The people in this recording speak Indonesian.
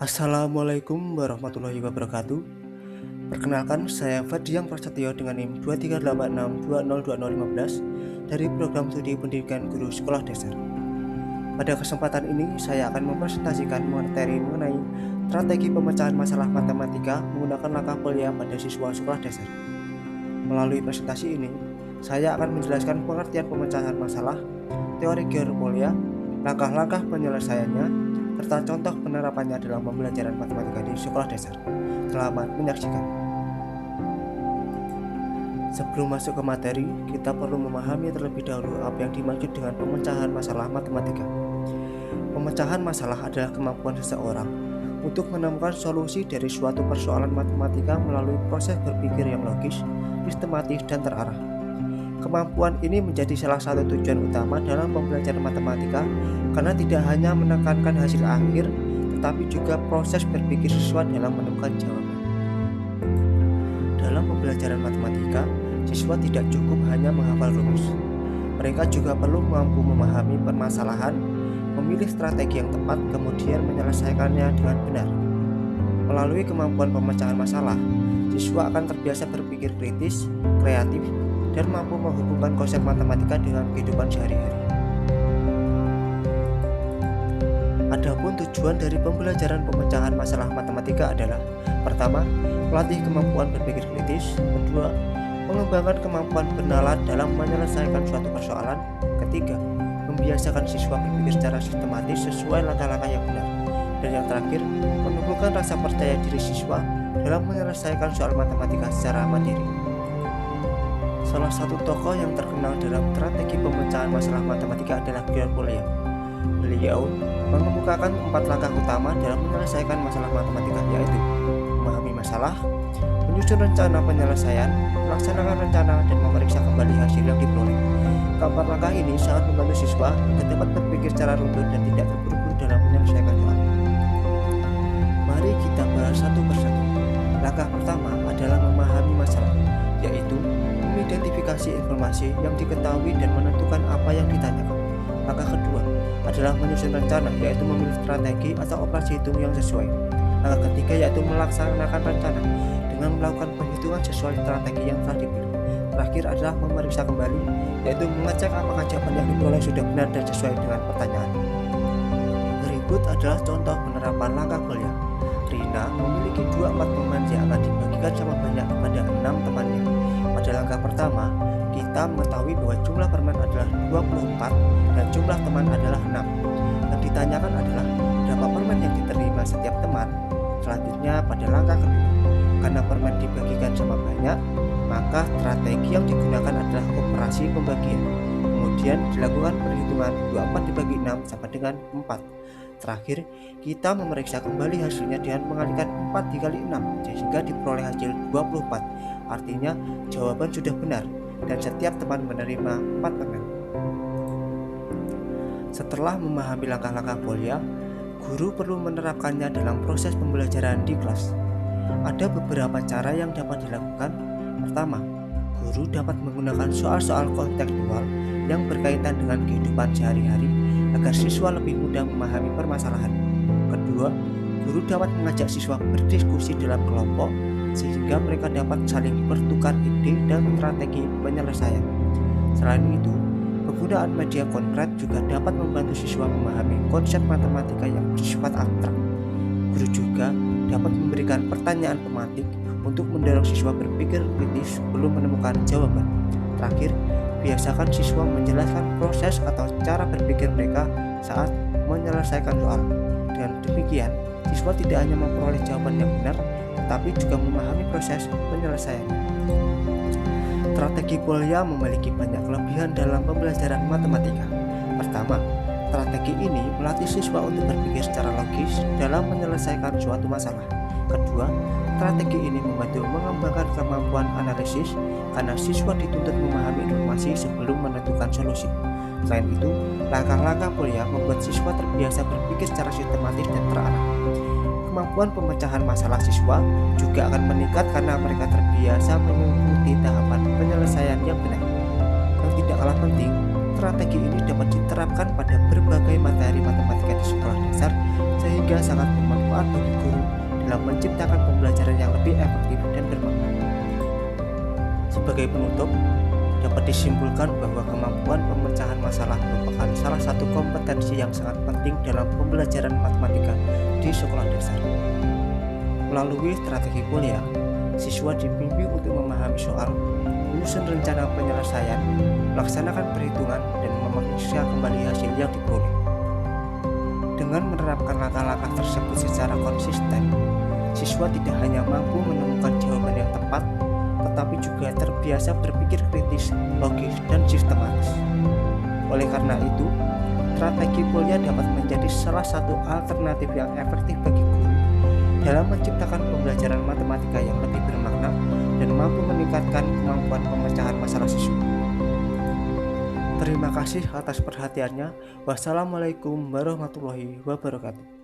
Assalamualaikum warahmatullahi wabarakatuh. Perkenalkan, saya Ferdian Prasetyo dengan NIM 2386202015 dari program studi pendidikan guru sekolah dasar. Pada kesempatan ini, saya akan mempresentasikan materi mengenai strategi pemecahan masalah matematika menggunakan langkah polya pada siswa sekolah dasar. Melalui presentasi ini, saya akan menjelaskan pengertian pemecahan masalah, teori gear polya, langkah-langkah penyelesaiannya, serta contoh penerapannya dalam pembelajaran matematika di sekolah dasar. Selamat menyaksikan. Sebelum masuk ke materi, kita perlu memahami terlebih dahulu apa yang dimaksud dengan pemecahan masalah matematika. Pemecahan masalah adalah kemampuan seseorang untuk menemukan solusi dari suatu persoalan matematika melalui proses berpikir yang logis, sistematis, dan terarah. Kemampuan ini menjadi salah satu tujuan utama dalam pembelajaran matematika karena tidak hanya menekankan hasil akhir, tetapi juga proses berpikir siswa dalam menemukan jawaban. Dalam pembelajaran matematika, siswa tidak cukup hanya menghafal rumus. Mereka juga perlu mampu memahami permasalahan, memilih strategi yang tepat, kemudian menyelesaikannya dengan benar. Melalui kemampuan pemecahan masalah, siswa akan terbiasa berpikir kritis, kreatif, dan mampu menghubungkan konsep matematika dengan kehidupan sehari-hari. Adapun tujuan dari pembelajaran pemecahan masalah matematika adalah: pertama, melatih kemampuan berpikir kritis; kedua, mengembangkan kemampuan bernalar dalam menyelesaikan suatu persoalan; ketiga, membiasakan siswa berpikir secara sistematis sesuai langkah-langkah yang benar; dan yang terakhir, menumbuhkan rasa percaya diri siswa dalam menyelesaikan soal matematika secara mandiri. Salah satu tokoh yang terkenal dalam strategi pemecahan masalah matematika adalah George Polya. Beliau mengemukakan 4 langkah utama dalam menyelesaikan masalah matematika, yaitu memahami masalah, menyusun rencana penyelesaian, melaksanakan rencana, dan memeriksa kembali hasil yang diperoleh. Keempat langkah ini sangat membantu siswa agar dapat berpikir secara runtut dan tidak terburu-buru dalam menyelesaikan soal. Mari kita bahas satu persatu. Langkah pertama adalah memahami masalah, yaitu mengidentifikasi informasi yang diketahui dan menentukan apa yang ditanyakan. Langkah kedua adalah menyusun rencana, yaitu memilih strategi atau operasi hitung yang sesuai. Langkah ketiga yaitu melaksanakan rencana dengan melakukan perhitungan sesuai strategi yang telah dipilih. Terakhir adalah memeriksa kembali, yaitu mengecek apakah jawaban yang diperoleh sudah benar dan sesuai dengan pertanyaan. Berikut adalah contoh penerapan langkah Polya. Rina memiliki 24 teman yang akan dibagikan sama banyak kepada 6 temannya. Pada langkah pertama, kita mengetahui bahwa jumlah permen adalah 24 dan jumlah teman adalah 6. Yang ditanyakan adalah berapa permen yang diterima setiap teman. Selanjutnya pada langkah kedua, karena permen dibagikan sama banyak, maka strategi yang digunakan adalah operasi pembagian. Kemudian dilakukan perhitungan 24 dibagi 6 sama dengan 4. Terakhir, kita memeriksa kembali hasilnya dengan mengalihkan 4 dikali 6 sehingga diperoleh hasil 24. Artinya jawaban sudah benar dan setiap teman menerima 4 permen. Setelah memahami langkah-langkah Polya, guru perlu menerapkannya dalam proses pembelajaran di kelas. Ada beberapa cara yang dapat dilakukan. Pertama, guru dapat menggunakan soal-soal kontekstual yang berkaitan dengan kehidupan sehari-hari agar siswa lebih mudah memahami permasalahan. Kedua, guru dapat mengajak siswa berdiskusi dalam kelompok sehingga mereka dapat saling bertukar ide dan strategi penyelesaian. Selain itu, penggunaan media konkret juga dapat membantu siswa memahami konsep matematika yang bersifat abstrak. Guru juga dapat memberikan pertanyaan pematik untuk mendorong siswa berpikir kritis sebelum menemukan jawaban. Terakhir, biasakan siswa menjelaskan proses atau cara berpikir mereka saat menyelesaikan soal. Dengan demikian, siswa tidak hanya memperoleh jawaban yang benar, tetapi juga memahami proses penyelesaiannya. Strategi Polya memiliki banyak kelebihan dalam pembelajaran matematika. Pertama, strategi ini melatih siswa untuk berpikir secara logis dalam menyelesaikan suatu masalah. Kedua, strategi ini membantu mengembangkan kemampuan analisis karena siswa dituntut memahami informasi sebelum menentukan solusi. Selain itu, langkah-langkah Polya membuat siswa terbiasa berpikir secara sistematis dan terarah. Kemampuan pemecahan masalah siswa juga akan meningkat karena mereka terbiasa mengikuti tahapan penyelesaian yang benar. Yang tidak kalah penting, strategi ini dapat diterapkan pada berbagai materi matematika di sekolah dasar sehingga sangat bermanfaat bermanfaat bagi guru dalam menciptakan pembelajaran yang lebih efektif dan bermakna. Sebagai penutup, dapat disimpulkan bahwa kemampuan pemecahan masalah merupakan salah satu kompetensi yang sangat penting dalam pembelajaran matematika di sekolah dasar. Melalui strategi Polya, siswa dibimbing untuk memahami soal, menyusun rencana penyelesaian, melaksanakan perhitungan, dan memeriksa kembali hasil yang diperoleh. Dengan menerapkan langkah-langkah tersebut secara konsisten, siswa tidak hanya mampu menemukan jawaban yang tepat, tetapi juga terbiasa berpikir kritis, logis, dan sistematis. Oleh karena itu, strategi Polya dapat menjadi salah satu alternatif yang efektif bagi guru dalam menciptakan pembelajaran matematika yang lebih bermakna dan mampu meningkatkan kemampuan pemecahan masalah siswa. Terima kasih atas perhatiannya. Wassalamualaikum warahmatullahi wabarakatuh.